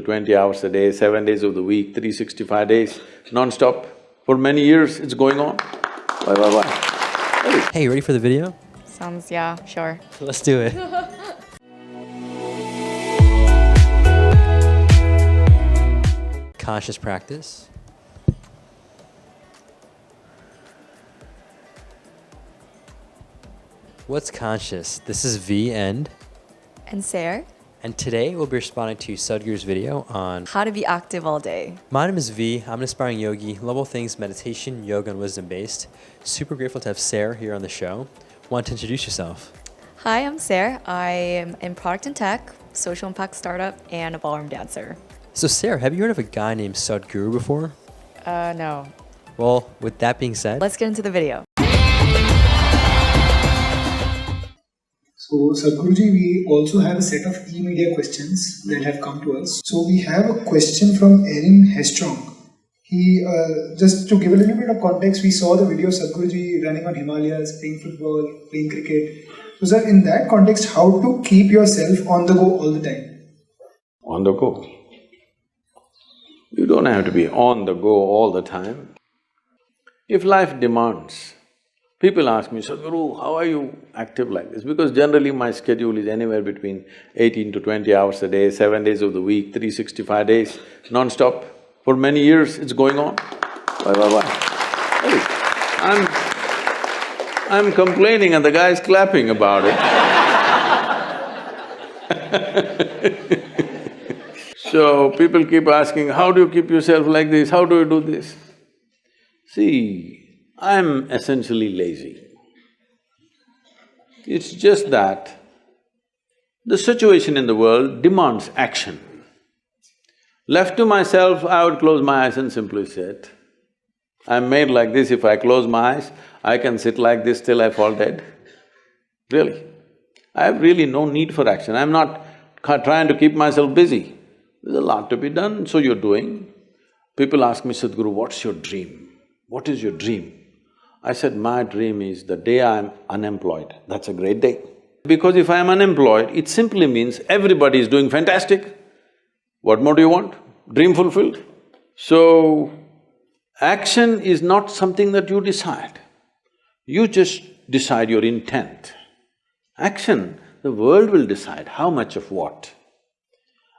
20 hours a day, 7 days of the week, 365 days, non-stop. For many years, it's going on. Why? Hey, you ready for the video? Sounds, yeah, sure. Let's do it. Conscious practice. What's conscious? This is V and Sarah, and today we'll be responding to Sadhguru's video on how to be active all day. My name is V. I'm an aspiring yogi, love all things meditation, yoga, and wisdom based. Super grateful to have Sarah here on the show. Want to introduce yourself? Hi, I'm Sarah. I am in product and tech, social impact startup, and a ballroom dancer. So Sarah, have you heard of a guy named Sadhguru before? No. Well, with that being said, Let's get into the video. So Sadhguruji, we also have a set of e-media questions that have come to us. So we have a question from Erin Hestrong. He, just to give a little bit of context, we saw the video of Sadhguruji running on Himalayas, playing football, playing cricket. So sir, in that context, how to keep yourself on the go all the time? On the go. You don't have to be on the go all the time. If life demands, people ask me, Sadhguru, how are you active like this? Because generally my schedule is anywhere between 18 to 20 hours a day, 7 days of the week, 365 days, non-stop. For many years, it's going on. Why? I'm complaining and the guy's clapping about it. So people keep asking, how do you keep yourself like this? How do you do this? See, I'm essentially lazy. It's just that the situation in the world demands action. Left to myself, I would close my eyes and simply sit. I'm made like this, if I close my eyes, I can sit like this till I fall dead. Really. I have really no need for action, I'm not trying to keep myself busy. There's a lot to be done, so you're doing. People ask me, Sadhguru, what's your dream? What is your dream? I said, my dream is the day I'm unemployed, that's a great day. Because if I'm unemployed, it simply means everybody is doing fantastic. What more do you want? Dream fulfilled. So, action is not something that you decide. You just decide your intent. Action, the world will decide how much of what.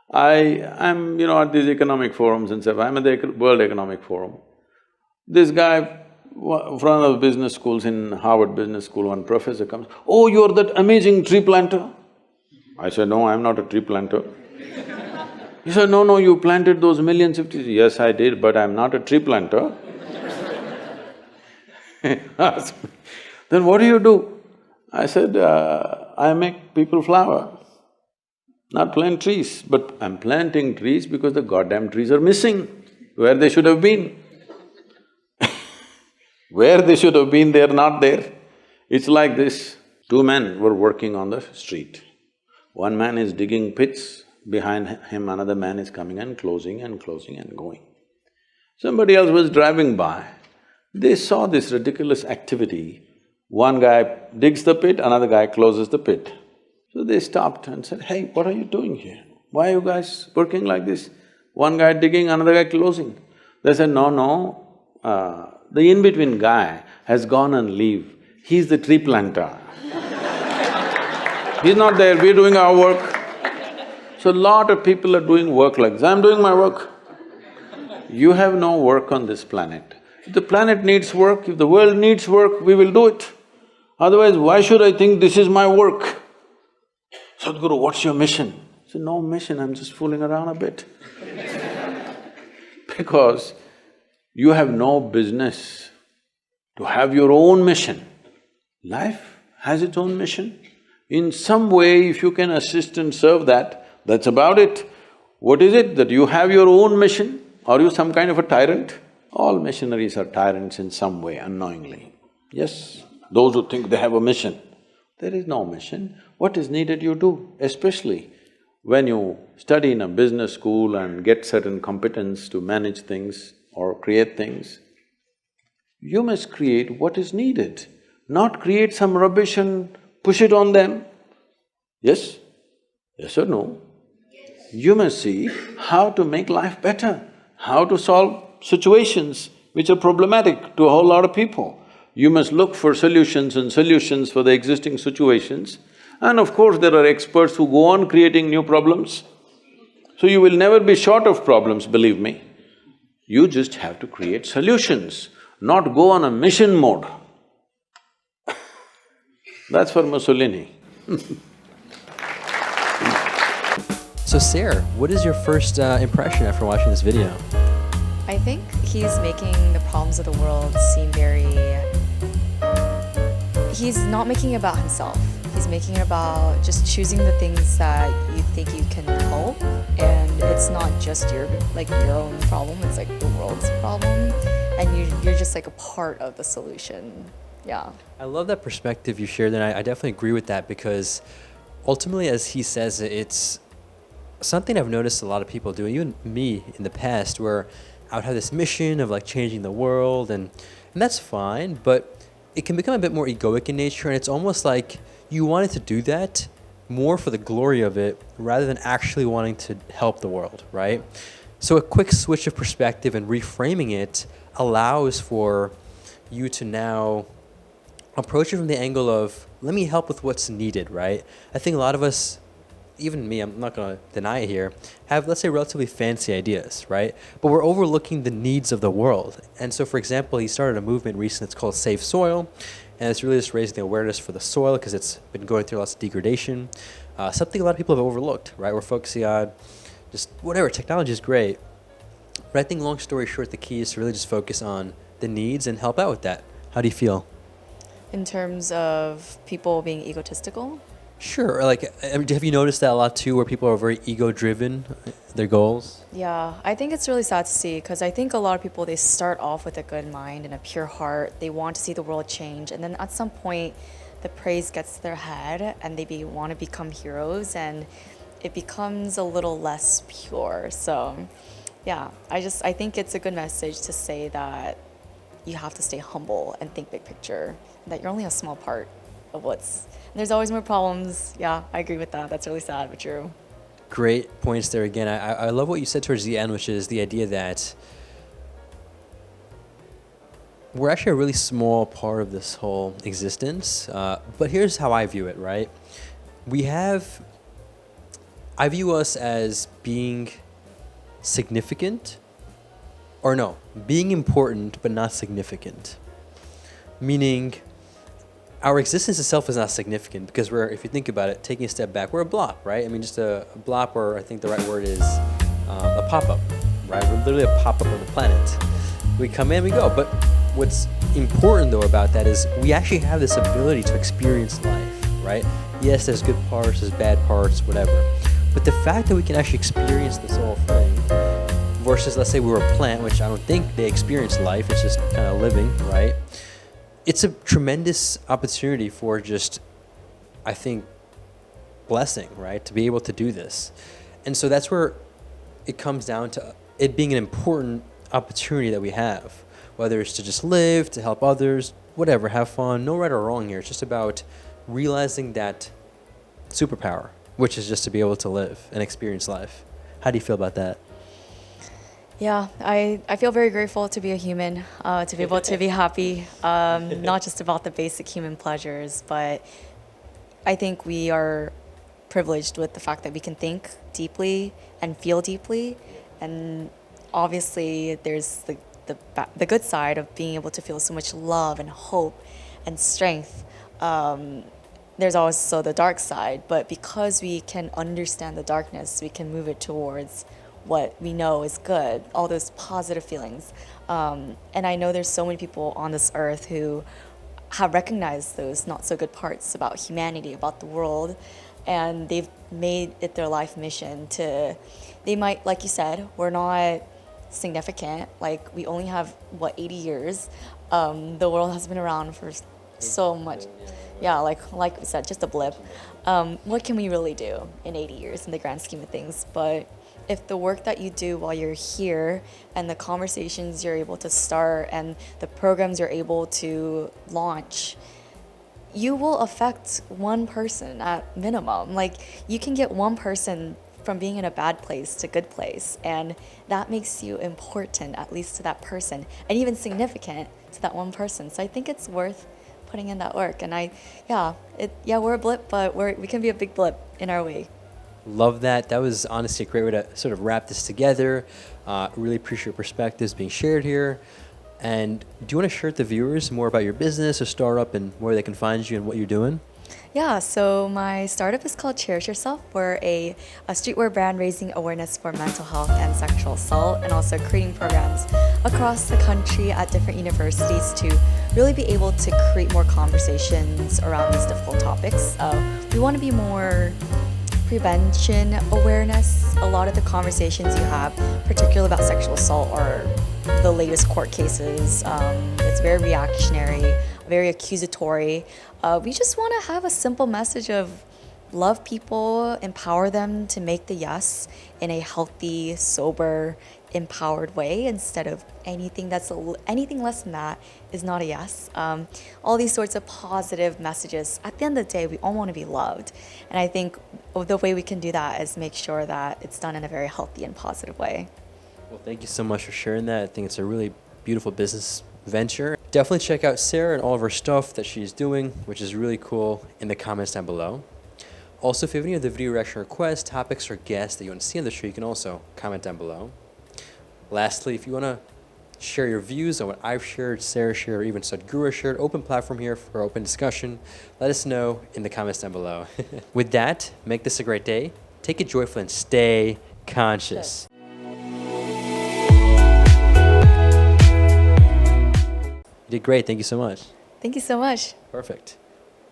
I'm, at these economic forums and stuff, I'm at the World Economic Forum. This guy, from one of the business schools in Harvard Business School, one professor comes, oh, you're that amazing tree planter. I said, no, I'm not a tree planter. He said, no, you planted those millions of trees. Yes, I did, but I'm not a tree planter. Then what do? I said, I make people flower, not plant trees. But I'm planting trees because the goddamn trees are missing, where they should have been. Where they should have been, they're not there. It's like this, two men were working on the street. One man is digging pits, behind him another man is coming and closing and going. Somebody else was driving by, they saw this ridiculous activity. One guy digs the pit, another guy closes the pit. So they stopped and said, hey, what are you doing here? Why are you guys working like this? One guy digging, another guy closing. They said, no, the in-between guy has gone on leave, he's the tree planter. He's not there, we're doing our work. So lot of people are doing work like this, I'm doing my work. You have no work on this planet. If the planet needs work, if the world needs work, we will do it. Otherwise, why should I think this is my work? Sadhguru, what's your mission? I said, no mission, I'm just fooling around a bit. Because you have no business to have your own mission. Life has its own mission. In some way, if you can assist and serve that, that's about it. What is it that you have your own mission? Are you some kind of a tyrant? All missionaries are tyrants in some way, unknowingly. Yes, those who think they have a mission. There is no mission. What is needed you do, especially when you study in a business school and get certain competence to manage things or create things. You must create what is needed, not create some rubbish and push it on them. Yes? Yes or no? You must see how to make life better, how to solve situations which are problematic to a whole lot of people. You must look for solutions and solutions for the existing situations. And of course, there are experts who go on creating new problems. So you will never be short of problems, believe me. You just have to create solutions, not go on a mission mode. That's for Mussolini. So Sarah, what is your first impression after watching this video? I think he's making the problems of the world seem very… He's not making it about himself. He's making it about just choosing the things that you think you can help, and it's not just your own problem, it's like the world's problem, and you're just like a part of the solution. Yeah. I love that perspective you shared, and I definitely agree with that, because ultimately, as he says, it's something I've noticed a lot of people do, even me in the past, where I would have this mission of like changing the world, and that's fine, but it can become a bit more egoic in nature, and it's almost like you wanted to do that more for the glory of it rather than actually wanting to help the world, right? So a quick switch of perspective and reframing it allows for you to now approach it from the angle of, let me help with what's needed, right? I think a lot of us, even me, I'm not going to deny it here, have, let's say, relatively fancy ideas, right? But we're overlooking the needs of the world. And so, for example, he started a movement recently, it's called Save Soil, and it's really just raising the awareness for the soil because it's been going through lots of degradation. Something a lot of people have overlooked, right? We're focusing on just whatever, technology is great. But I think, long story short, the key is to really just focus on the needs and help out with that. How do you feel? In terms of people being egotistical? Sure. Like, have you noticed that a lot too, where people are very ego-driven, their goals? Yeah, I think it's really sad to see, because I think a lot of people, they start off with a good mind and a pure heart. They want to see the world change, and then at some point, the praise gets to their head, and they want to become heroes, and it becomes a little less pure. So, yeah, I think it's a good message to say that you have to stay humble and think big picture, that you're only a small part of what's… There's always more problems. Yeah, I agree with that. That's really sad, but true. Great points there again. I love what you said towards the end, which is the idea that we're actually a really small part of this whole existence. But here's how I view it, right? I view us as being significant, or no, being important but not significant. Meaning, our existence itself is not significant because we're, if you think about it, taking a step back, we're a blop, right? I mean, just a blop, or I think the right word is a pop-up, right? We're literally a pop-up on the planet. We come in, we go. But what's important, though, about that is we actually have this ability to experience life, right? Yes, there's good parts, there's bad parts, whatever. But the fact that we can actually experience this whole thing versus, let's say we were a plant, which I don't think they experience life, it's just kind of living, right? It's a tremendous opportunity for just, I think, blessing, right? To be able to do this. And so that's where it comes down to it being an important opportunity that we have, whether it's to just live, to help others, whatever, have fun, no right or wrong here. It's just about realizing that superpower, which is just to be able to live and experience life. How do you feel about that? Yeah, I feel very grateful to be a human, to be able to be happy, not just about the basic human pleasures, but I think we are privileged with the fact that we can think deeply and feel deeply, and obviously there's the good side of being able to feel so much love and hope and strength. There's also the dark side, but because we can understand the darkness, we can move it towards what we know is good, all those positive feelings. And I know there's so many people on this earth who have recognized those not so good parts about humanity, about the world, and they've made it their life mission to, they might, like you said, we're not significant, like we only have, 80 years? The world has been around for so much. Yeah, like we said, just a blip. What can we really do in 80 years in the grand scheme of things? But if the work that you do while you're here and the conversations you're able to start and the programs you're able to launch, you will affect one person at minimum. Like, you can get one person from being in a bad place to good place, and that makes you important, at least to that person, and even significant to that one person. So I think it's worth putting in that work. And we're a blip, but we can be a big blip in our way. Love that. That was honestly a great way to sort of wrap this together. Really appreciate your perspectives being shared here. And do you want to share with the viewers more about your business or startup and where they can find you and what you're doing? Yeah, so my startup is called Cherish Yourself. We're a streetwear brand raising awareness for mental health and sexual assault, and also creating programs across the country at different universities to really be able to create more conversations around these difficult topics. We want to be more prevention awareness. A lot of the conversations you have, particularly about sexual assault or the latest court cases, it's very reactionary, very accusatory. We just want to have a simple message of love people, empower them to make the yes in a healthy, sober, empowered way, instead of anything less than that is not a yes. All these sorts of positive messages. At the end of the day, we all want to be loved. And I think the way we can do that is make sure that it's done in a very healthy and positive way. Well, thank you so much for sharing that. I think it's a really beautiful business venture. Definitely check out Sarah and all of her stuff that she's doing, which is really cool, in the comments down below. Also, if you have any other video reaction requests, topics, or guests that you want to see on the show, you can also comment down below. Lastly, if you want to share your views on what I've shared, Sarah shared, or even Sadhguru shared, open platform here for open discussion. Let us know in the comments down below. With that, make this a great day. Take it joyful and stay conscious. You did great. Thank you so much. Thank you so much. Perfect.